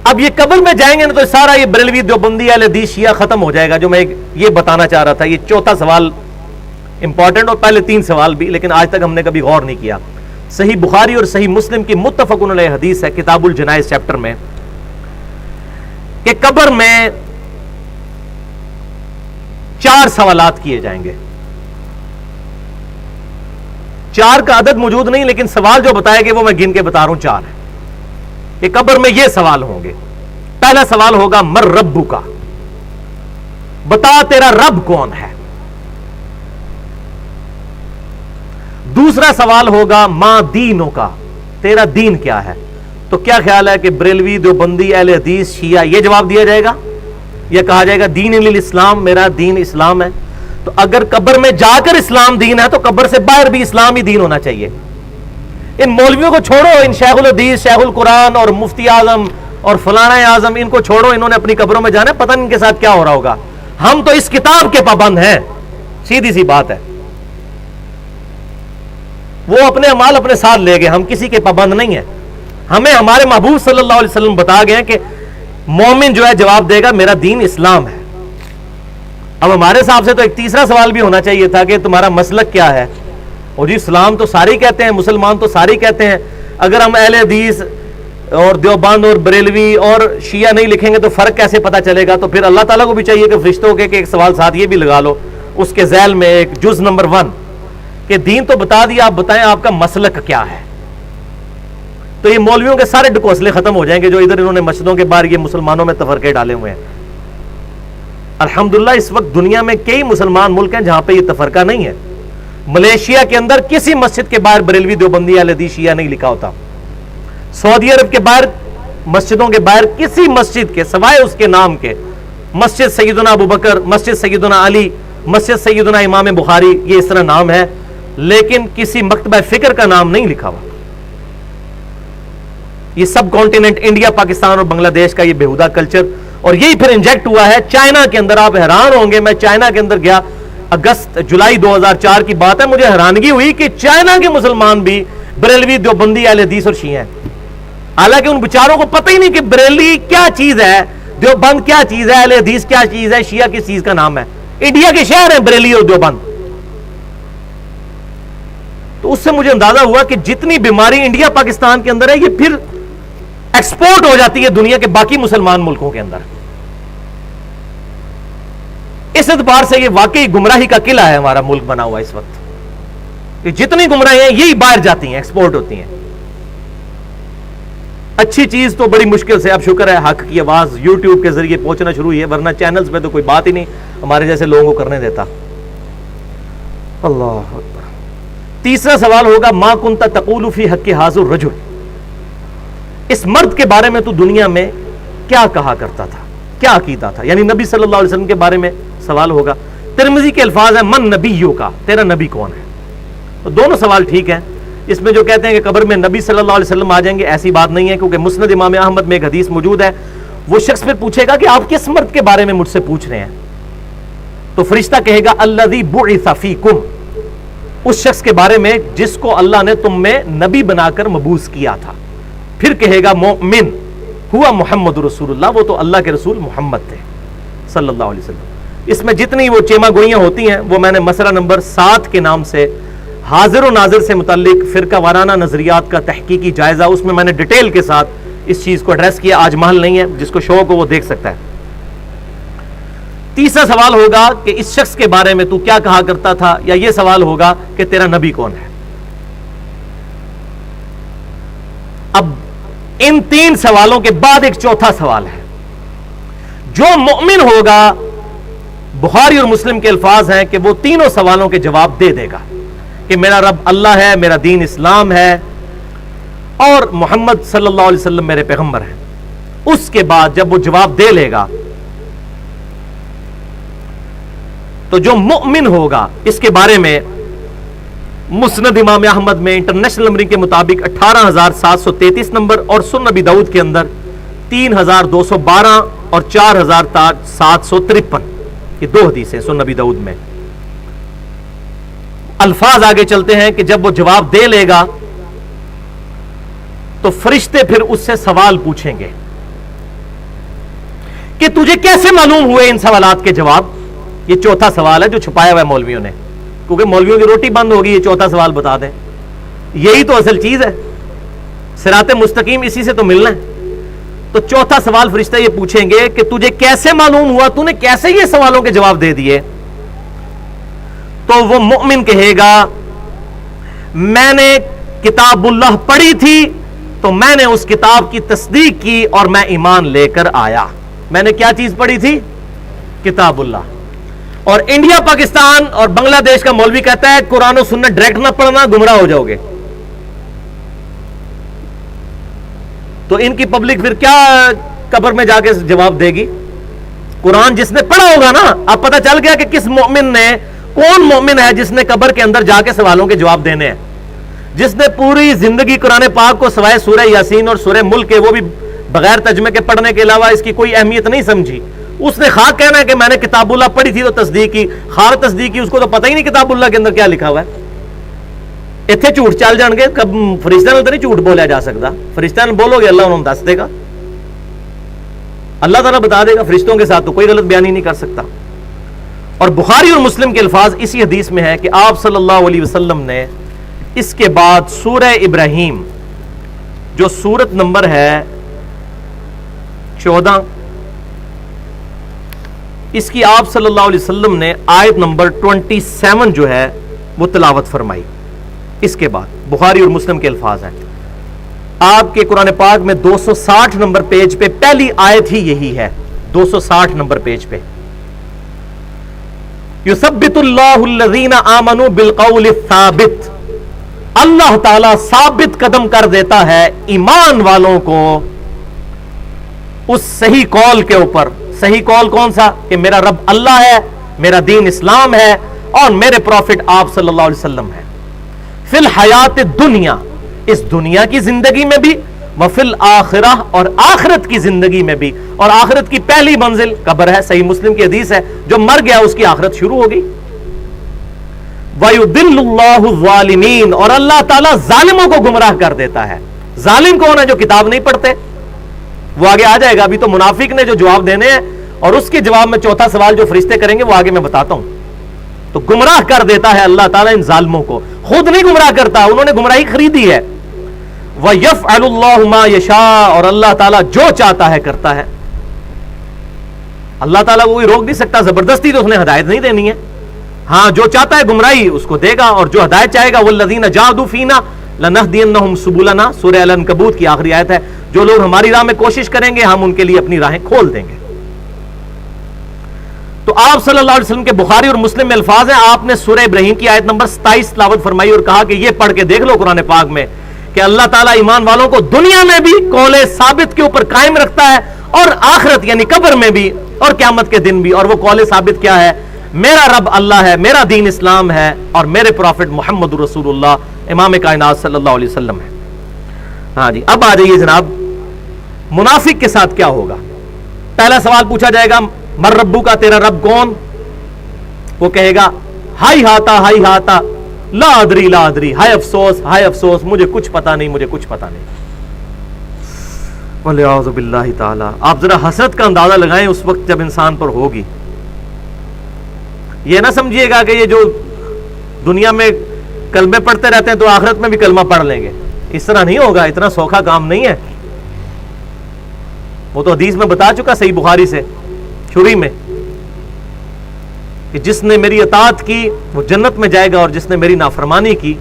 اب یہ قبر میں جائیں گے نا تو سارا یہ بریلوی دیوبندی اہل حدیث شیعہ ختم ہو جائے گا. جو میں یہ بتانا چاہ رہا تھا, یہ چوتھا سوال امپورٹنٹ, اور پہلے 3 سوال بھی, لیکن آج تک ہم نے کبھی غور نہیں کیا. صحیح بخاری اور صحیح مسلم کی متفق علیہ حدیث ہے کتاب الجنائز چیپٹر میں کہ قبر میں 4 سوالات کیے جائیں گے. 4 کا عدد موجود نہیں, لیکن سوال جو بتائے گے وہ میں گن کے بتا رہا ہوں 4 ہے کہ قبر میں یہ سوال ہوں گے. پہلا سوال ہوگا مر ربو کا, بتا تیرا رب کون ہے. دوسرا سوال ہوگا ما دینوں کا, تیرا دین کیا ہے. تو کیا خیال ہے کہ بریلوی دیوبندی اہل حدیث شیعہ یہ جواب دیا جائے گا یا کہا جائے گا دین الاسلام, میرا دین اسلام ہے. تو اگر قبر میں جا کر اسلام دین ہے تو قبر سے باہر بھی اسلام ہی دین ہونا چاہیے. ان مولویوں کو چھوڑو, ان شیخ الحدیث, شیخ القرآن اور مفتی اعظم اور فلانا اعظم, ان کو چھوڑو, انہوں نے اپنی قبروں میں جانا ہے, پتہ نہیں ان کے ساتھ کیا ہو رہا ہوگا. ہم تو اس کتاب کے پابند ہیں, سیدھی سی بات ہے. وہ اپنے اعمال اپنے ساتھ لے گئے, ہم کسی کے پابند نہیں ہیں. ہمیں ہمارے محبوب صلی اللہ علیہ وسلم بتا گئے ہیں کہ مومن جو ہے جواب دے گا میرا دین اسلام ہے. اب ہمارے حساب سے تو ایک تیسرا سوال بھی ہونا چاہیے تھا کہ تمہارا مسلک کیا ہے. اور جی اسلام تو سارے کہتے ہیں, مسلمان تو سارے کہتے ہیں. اگر ہم اہل حدیث اور دیوبند اور بریلوی اور شیعہ نہیں لکھیں گے تو فرق کیسے پتہ چلے گا. تو پھر اللہ تعالیٰ کو بھی چاہیے کہ فرشتوں کے ایک سوال ساتھ یہ بھی لگا لو اس کے ذیل میں, ایک جز نمبر 1 کہ دین تو بتا دیا, آپ بتائیں آپ کا مسلک کیا ہے. تو یہ مولویوں کے سارے ڈکوسلے ختم ہو جائیں گے جو ادھر انہوں نے مسجدوں کے باہر یہ مسلمانوں میں تفرقے ڈالے ہوئے ہیں. الحمدللہ اس وقت دنیا میں کئی مسلمان ملک ہیں جہاں پہ یہ تفرقہ نہیں ہے. ملیشیا کے اندر کسی مسجد کے باہر بریلوی دیوبندی اہل حدیث شیعہ نہیں لکھا ہوتا. سعودی عرب کے باہر مسجدوں کے باہر کسی مسجد کے سوائے اس کے نام کے, مسجد سیدنا ابوبکر, مسجد سیدنا علی, مسجد سیدنا امام بخاری, یہ اس طرح نام ہے, لیکن کسی مکتبہ فکر کا نام نہیں لکھا ہوا. یہ سب کانٹیننٹ انڈیا, پاکستان اور بنگلہ دیش کا یہ بےہودہ کلچر, اور یہی پھر انجیکٹ ہوا ہے چائنا کے اندر. آپ حیران ہوں گے, میں چائنا کے اندر گیا, جولائی 2004 کی بات ہے, مجھے حیرانگی ہوئی کہ چائنا کے مسلمان بھی بریلوی دیوبندی اہل حدیث اور شیعہ ہیں. حالانکہ ان بیچاروں کو پتہ ہی نہیں کہ بریلوی کیا چیز ہے, دیوبند کیا چیز ہے, اہل حدیث کیا چیز ہے, شیعہ کس چیز کا نام ہے. انڈیا کے شہر ہیں بریلی اور دیوبند. تو اس سے مجھے اندازہ ہوا کہ جتنی بیماری انڈیا پاکستان کے اندر ہے یہ پھر ایکسپورٹ ہو جاتی ہے دنیا کے باقی مسلمان ملکوں کے اندر. اس اعتبار سے یہ واقعی گمراہی کا قلعہ ہے ہمارا ملک بنا ہوا اس وقت. کہ جتنی گمراہی ہیں یہی باہر جاتی ہیں, ایکسپورٹ ہوتی ہیں. اچھی چیز تو بڑی مشکل سے, اب شکر ہے حق کی آواز یوٹیوب کے ذریعے پہنچنا شروع ہوئی ہے, ورنہ چینلز پہ تو کوئی بات ہی نہیں ہمارے جیسے لوگوں کو کرنے دیتا. اللہ اکبر. تیسرا سوال ہوگا ما کنت تقول فی حق ھذا الرجل, اس مرد کے بارے میں تو دنیا میں کیا کہا کرتا تھا, کیا عقیدہ تھا. یعنی نبی صلی اللہ علیہ وسلم کے بارے میں سوال ہوگا. ترمذی کے الفاظ ہیں من نبیوں کا, تیرا نبی کون ہے. تو دونوں سوال ٹھیک ہیں. اس میں جو کہتے ہیں کہ قبر میں نبی صلی اللہ علیہ وسلم آ جائیں گے, ایسی بات نہیں ہے, کیونکہ مسند امام احمد میں ایک حدیث موجود ہے. وہ شخص پھر پوچھے گا کہ آپ کس مرد کے بارے میں مجھ سے پوچھ رہے ہیں. تو فرشتہ کہے گا الذی بعث فیکم, اس شخص کے بارے میں جس کو اللہ نے تم میں نبی بنا کر مبعوث کیا تھا. پھر کہے گا مومن ہوا محمد رسول اللہ, وہ تو اللہ کے رسول محمد تھے صلی اللہ علیہ وسلم. اس میں جتنی وہ چیما گوئیاں ہوتی ہیں وہ میں نے مسئلہ نمبر 7 کے نام سے حاضر و ناظر سے متعلق فرقہ وارانہ نظریات کا تحقیقی جائزہ, اس میں نے ڈیٹیل کے ساتھ اس چیز کو ایڈریس کیا. آج محل نہیں ہے, جس کو شوق ہو وہ دیکھ سکتا ہے. تیسرا سوال ہوگا کہ اس شخص کے بارے میں تو کیا کہا کرتا تھا, یا یہ سوال ہوگا کہ تیرا نبی کون ہے. اب ان 3 سوالوں کے بعد ایک چوتھا سوال ہے. جو مؤمن ہوگا, بخاری اور مسلم کے الفاظ ہیں کہ وہ تینوں سوالوں کے جواب دے دے گا کہ میرا رب اللہ ہے, میرا دین اسلام ہے, اور محمد صلی اللہ علیہ وسلم میرے پیغمبر ہیں. اس کے بعد جب وہ جواب دے لے گا تو جو مؤمن ہوگا, اس کے بارے میں مسند امام احمد میں انٹرنیشنل نمبرنگ کے مطابق 18733 نمبر, اور سنن نبی داؤد کے اندر 3212 اور 4753, یہ 2 حدیثیں سنن نبی داؤد میں. الفاظ آگے چلتے ہیں کہ جب وہ جواب دے لے گا تو فرشتے پھر اس سے سوال پوچھیں گے کہ تجھے کیسے معلوم ہوئے ان سوالات کے جواب؟ یہ چوتھا سوال ہے جو چھپایا ہوا ہے مولویوں نے، کیونکہ مولویوں کی روٹی بند ہوگی، یہ چوتھا سوال بتا دیں، یہی تو اصل چیز ہے، صراط مستقیم اسی سے تو ملنا ہے۔ تو چوتھا سوال فرشتہ یہ پوچھیں گے کہ تجھے کیسے معلوم ہوا، تو نے کیسے یہ سوالوں کے جواب دے دیے؟ تو وہ مومن کہے گا میں نے کتاب اللہ پڑھی تھی تو میں نے اس کتاب کی تصدیق کی اور میں ایمان لے کر آیا۔ میں نے کیا چیز پڑھی تھی؟ کتاب اللہ۔ اور انڈیا، پاکستان اور بنگلہ دیش کا مولوی کہتا ہے قرآن و سنت ڈائریکٹ نہ پڑھنا، گمراہ ہو جاؤ گے۔ تو ان کی پبلک پھر کیا قبر میں جا کے جواب دے گی؟ قرآن جس نے پڑھا ہوگا نا، اب پتہ چل گیا کہ کس مومن نے، کون مومن ہے جس نے قبر کے اندر جا کے سوالوں کے جواب دینے ہیں، جس نے پوری زندگی قرآن پاک کو سوائے سورہ یاسین اور سورہ ملک کے، وہ بھی بغیر ترجمے کے پڑھنے کے علاوہ اس کی کوئی اہمیت نہیں سمجھی۔ اس نے خواہ کہنا ہے کہ میں نے کتاب اللہ پڑھی تھی تو تصدیق کی، خواہ تصدیق کی، اس کو تو پتہ ہی نہیں کتاب اللہ کے اندر کیا لکھا ہوا ہے۔ اتنے جھوٹ چل جان گے، کب فرشتہ نے تو نہیں جھوٹ بولیا جا سکتا، فرشتہ نے بولو گے اللہ انہوں دس دے گا، اللہ تعالیٰ بتا دے گا، فرشتوں کے ساتھ تو کوئی غلط بیانی نہیں کر سکتا۔ اور بخاری اور مسلم کے الفاظ اسی حدیث میں ہے کہ آپ صلی اللہ علیہ وسلم نے اس کے بعد سورہ ابراہیم جو سورت نمبر ہے 14، اس کی آپ صلی اللہ علیہ وسلم نے آیت نمبر 27 جو ہے وہ تلاوت فرمائی۔ اس کے بعد بخاری اور مسلم کے الفاظ ہیں، آپ کے قرآن پاک میں 260 نمبر پیج پہ پہلی آیت ہی یہی ہے، 260 نمبر پیج پہ، یثبت اللہ الذین آمنوا بالقول الثابت، اللہ تعالیٰ ثابت قدم کر دیتا ہے ایمان والوں کو اس صحیح قول کے اوپر۔ صحیح قول کون سا؟ کہ میرا رب اللہ ہے، میرا دین اسلام ہے، اور میرے پروفٹ آپ صلی اللہ علیہ وسلم ہے، فی الحیات دنیا، اس دنیا کی زندگی میں بھی، وفی الآخرہ، اور آخرت کی زندگی میں بھی، اور آخرت کی پہلی منزل قبر ہے، صحیح مسلم کی حدیث ہے، جو مر گیا اس کی آخرت شروع ہوگی۔ وَيُضِلُّ اللَّهُ الظَّالِمِينَ، اور اللہ تعالیٰ ظالموں کو گمراہ کر دیتا ہے۔ ظالم کون ہے؟ جو کتاب نہیں پڑھتے، وہ آگے آ جائے گا، ابھی تو منافق نے جو جواب دینے ہیں، اور اس کے جواب میں چوتھا سوال جو فرشتے کریں گے وہ آگے میں بتاتا ہوں۔ تو گمراہ کر دیتا ہے اللہ تعالیٰ ان ظالموں کو، خود نہیں گمراہ کرتا، انہوں نے گمراہی خریدی ہے۔ وَيَفْعَلُ اللَّهُ مَا يَشَاءُ، اور اللہ تعالیٰ جو چاہتا ہے کرتا ہے۔ اللہ تعالیٰ کو کوئی روک نہیں سکتا، زبردستی تو اس نے ہدایت نہیں دینی ہے، ہاں جو چاہتا ہے گمراہی اس کو دے گا، اور جو ہدایت چاہے گا وَالَّذِينَ جَاهَدُوا فِينَا لَنَهْدِيَنَّهُمْ سُبُلَنَا، سورہ العنکبوت کی آخری آیت ہے، جو لوگ ہماری راہ میں کوشش کریں گے ہم ان کے لیے اپنی راہیں کھول دیں گے۔ تو آپ صلی اللہ علیہ وسلم کے بخاری اور مسلم میں الفاظ ہیں، آپ نے سورہ ابراہیم کی آیت نمبر 27 تلاوت فرمائی اور کہا کہ یہ پڑھ کے دیکھ لو قرآن پاک میں کہ اللہ تعالیٰ ایمان والوں کو دنیا میں بھی قول ثابت کے اوپر قائم رکھتا ہے، اور آخرت یعنی قبر میں بھی، اور قیامت کے دن بھی۔ اور وہ قول ثابت کیا ہے؟ میرا رب اللہ ہے، میرا دین اسلام ہے، اور میرے پروفٹ محمد رسول اللہ امام کائنات صلی اللہ علیہ وسلم ہے۔ ہاں جی، اب آ جائیے جناب، منافق کے ساتھ کیا ہوگا؟ پہلا سوال پوچھا جائے گا مر ربو کا، تیرا رب کون؟ وہ کہے گا ہائی ہاتا لا ادری لا ادری، ہائے افسوس مجھے کچھ پتا نہیں، مجھے کچھ پتا نہیں۔ وَلِعَوْذُ بِاللَّهِ تعالی۔ آپ ذرا حسرت کا اندازہ لگائیں اس وقت جب انسان پر ہوگی۔ یہ نہ سمجھیے گا کہ یہ جو دنیا میں کلمے پڑھتے رہتے ہیں تو آخرت میں بھی کلمہ پڑھ لیں گے، اس طرح نہیں ہوگا، اتنا سوکھا کام نہیں ہے۔ وہ تو حدیث میں بتا چکا صحیح بخاری سے شروع میں کہ جس نے میری اطاعت کی وہ جنت میں جائے گا، اور جس نے میری نافرمانی کی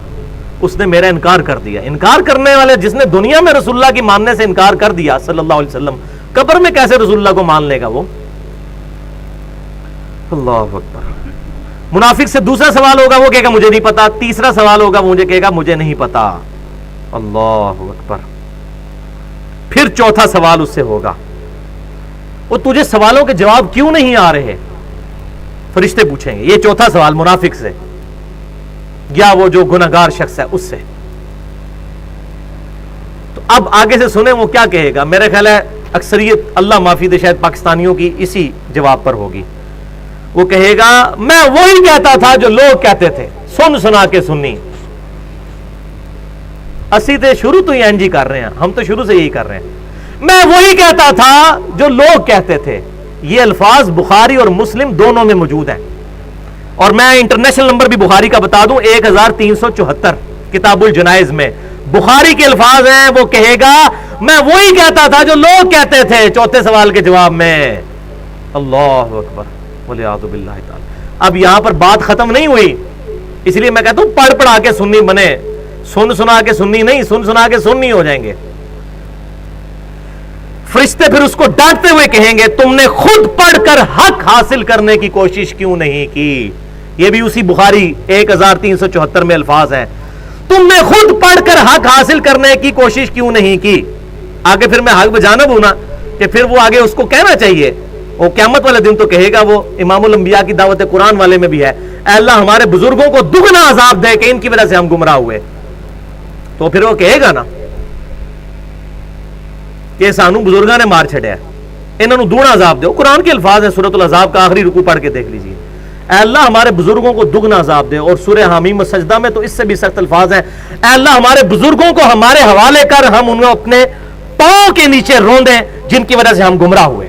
اس نے میرا انکار کر دیا۔ انکار کرنے والے، جس نے دنیا میں رسول اللہ کی ماننے سے انکار کر دیا صلی اللہ علیہ وسلم، قبر میں کیسے رسول اللہ کو مان لے گا وہ؟ اللہ اکبر۔ منافق سے دوسرا سوال ہوگا، وہ کہے گا مجھے نہیں پتا۔ تیسرا سوال ہوگا، مجھے کہے گا مجھے نہیں پتا۔ اللہ اکبر۔ پھر چوتھا سوال اس سے ہوگا، وہ تجھے سوالوں کے جواب کیوں نہیں آ رہے؟ فرشتے پوچھیں گے، یہ چوتھا سوال منافق سے، یا وہ جو گناہگار شخص ہے اس سے۔ تو اب آگے سے سنیں وہ کیا کہے گا۔ میرا خیال ہے اکثریت اللہ معافی دے شاید پاکستانیوں کی اسی جواب پر ہوگی۔ وہ کہے گا میں وہی کہتا تھا جو لوگ کہتے تھے، سن سنا کے سنی۔ اسی تے شروع تو ہی کر رہے ہیں، ہم تو شروع سے یہی کر رہے ہیں۔ میں وہی کہتا تھا جو لوگ کہتے تھے، یہ الفاظ بخاری اور مسلم دونوں میں موجود ہیں، اور میں انٹرنیشنل نمبر بھی بخاری کا بتا دوں 1374 کتاب الجنائز میں بخاری کے الفاظ ہیں. وہ کہے گا میں وہی کہتا تھا جو لوگ کہتے تھے چوتھے سوال کے جواب میں. اللہ اکبر والعیاذ باللہ تعالی. اب یہاں پر بات ختم نہیں ہوئی، اس لیے میں کہتا ہوں پڑھ پڑھا کے سنی بنے، سنا کے سنی نہیں، سنا کے سنی ہو جائیں گے. فرشتے پھر اس کو ڈانٹتے ہوئے کہیں گے تم نے خود پڑھ کر حق حاصل کرنے کی کوشش کیوں نہیں کی. یہ بھی اسی بخاری 1374 میں الفاظ ہیں، تم نے خود پڑھ کر حق حاصل کرنے کی کوشش کیوں نہیں کی. آگے پھر میں حق بجانب ہوں نا کہ پھر وہ آگے اس کو کہنا چاہیے، وہ قیامت والے دن تو کہے گا، وہ امام الانبیاء کی دعوت قرآن والے میں بھی ہے، اے اللہ ہمارے بزرگوں کو دگنا عذاب دے کہ ان کی وجہ سے ہم گمراہ ہوئے. تو پھر وہ کہے گا نا کہ سانو بزرگاں نے مار چھڑیا، انہوں نے دگنا عذاب دے. قرآن کے الفاظ ہیں، سورۃ العذاب کا آخری رکوع پڑھ کے دیکھ لیجیے، اے اللہ ہمارے بزرگوں کو دگنا عذاب دے. اور سورہ حامیم و سجدہ میں تو اس سے بھی سخت الفاظ ہیں، اے اللہ ہمارے بزرگوں کو ہمارے حوالے کر، ہم انہیں اپنے پاؤں کے نیچے روندیں جن کی وجہ سے ہم گمراہ ہوئے.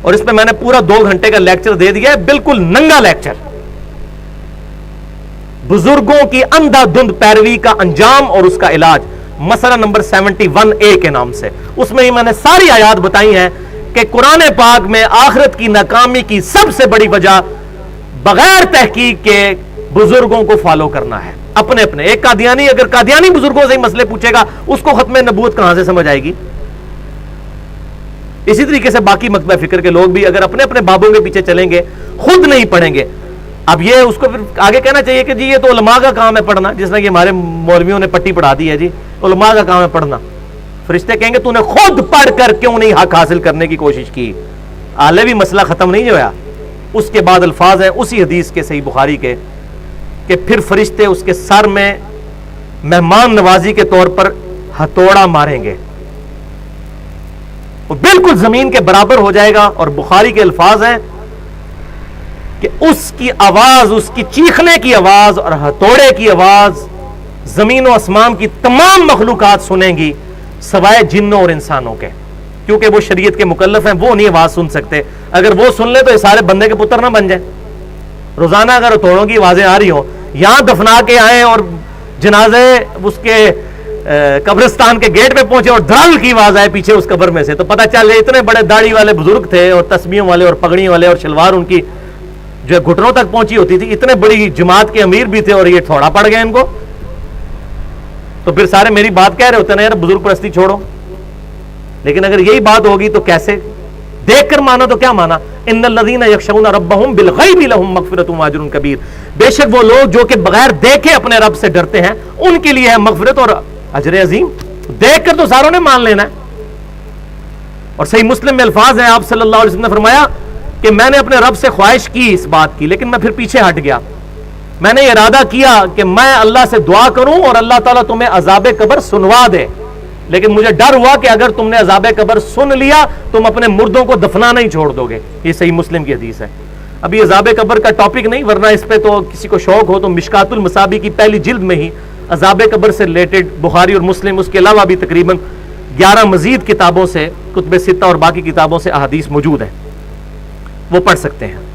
اور اس پہ میں نے پورا 2 گھنٹے کا لیکچر دے دیا ہے، بالکل ننگا لیکچر، بزرگوں کی اندھا دھند پیروی کا انجام اور اس کا علاج، مسئلہ نمبر 71A کے نام سے. اس میں ہی میں نے ساری آیات بتائی ہیں کہ قرآن پاک میں آخرت کی ناکامی کی سب سے بڑی وجہ بغیر تحقیق کے بزرگوں کو فالو کرنا ہے. اپنے ایک قادیانی اگر قادیانی بزرگوں سے ہی مسئلے پوچھے گا اس کو ختم نبوت کہاں سے سمجھ آئے گی؟ اسی طریقے سے باقی مکتبہ فکر کے لوگ بھی اگر اپنے اپنے بابوں کے پیچھے چلیں گے، خود نہیں پڑھیں گے. اب یہ اس کو پھر آگے کہنا چاہیے کہ جی یہ تو علماء کا کام ہے پڑھنا، جس طرح کہ ہمارے مولویوں نے پٹی پڑھا دی ہے، جی علماء کا کام ہے پڑھنا. فرشتے کہیں گے تو نے خود پڑھ کر کیوں نہیں حق حاصل کرنے کی کوشش کی؟ آلے بھی مسئلہ ختم نہیں ہوا. اس کے بعد الفاظ ہیں اسی حدیث کے صحیح بخاری کے کہ پھر فرشتے اس کے سر میں مہمان نوازی کے طور پر ہتھوڑا ماریں گے، وہ بالکل زمین کے برابر ہو جائے گا. اور بخاری کے الفاظ ہیں کہ اس کی آواز، اس کی چیخنے کی آواز اور ہتھوڑے کی آواز زمین و آسمان کی تمام مخلوقات سنیں گی سوائے جنوں اور انسانوں کے، کیونکہ وہ شریعت کے مکلف ہیں، وہ نہیں آواز سن سکتے. اگر وہ سن لے تو یہ سارے بندے کے پتر نہ بن جائیں. روزانہ اگر ہتھوڑوں کی آوازیں آ رہی ہوں، یہاں دفنا کے آئیں اور جنازے اس کے قبرستان کے گیٹ پہ پہنچے اور دھڑل کی آواز آئے پیچھے اس قبر میں سے، تو پتہ چل جائے اتنے بڑے داڑھی والے بزرگ تھے اور تسبیحوں والے اور پگڑیوں والے اور شلوار ان کی جو گھٹنوں تک پہنچی ہوتی تھی، اتنے بڑی جماعت کے امیر بھی تھے اور یہ تھوڑا پڑ گیا ان کو. تو پھر سارے میری بات کہہ رہے ہوتے ہیں نا یار بزرگ پرستی چھوڑو. لیکن اگر یہی بات ہوگی تو کیسے؟ دیکھ کر مانا تو کیا مانا؟ ان الذین یخشون ربهم بالغیب لهم مغفرۃ واجر کبیر. بے شک وہ لوگ جو کہ بغیر دیکھے اپنے رب سے ڈرتے ہیں ان کے لیے ہے مغفرت اور اجر عظیم. دیکھ کر تو ساروں نے مان لینا ہے. اور صحیح مسلم میں الفاظ ہیں، آپ صلی اللہ علیہ وسلم نے فرمایا کہ میں نے اپنے رب سے خواہش کی اس بات کی، لیکن میں پھر پیچھے ہٹ گیا. میں نے ارادہ کیا کہ میں اللہ سے دعا کروں اور اللہ تعالیٰ تمہیں عذاب قبر سنوا دے، لیکن مجھے ڈر ہوا کہ اگر تم نے عذاب قبر سن لیا تم اپنے مردوں کو دفنانا ہی چھوڑ دو گے. یہ صحیح مسلم کی حدیث ہے. ابھی عذاب قبر کا ٹاپک نہیں، ورنہ اس پہ تو کسی کو شوق ہو تو مشکات المصابیح کی پہلی جلد میں ہی عذاب قبر سے ریلیٹڈ بخاری اور مسلم، اس کے علاوہ بھی تقریباً 11 مزید کتابوں سے، کتب ستہ اور باقی کتابوں سے احادیث موجود ہیں، وہ پڑھ سکتے ہیں.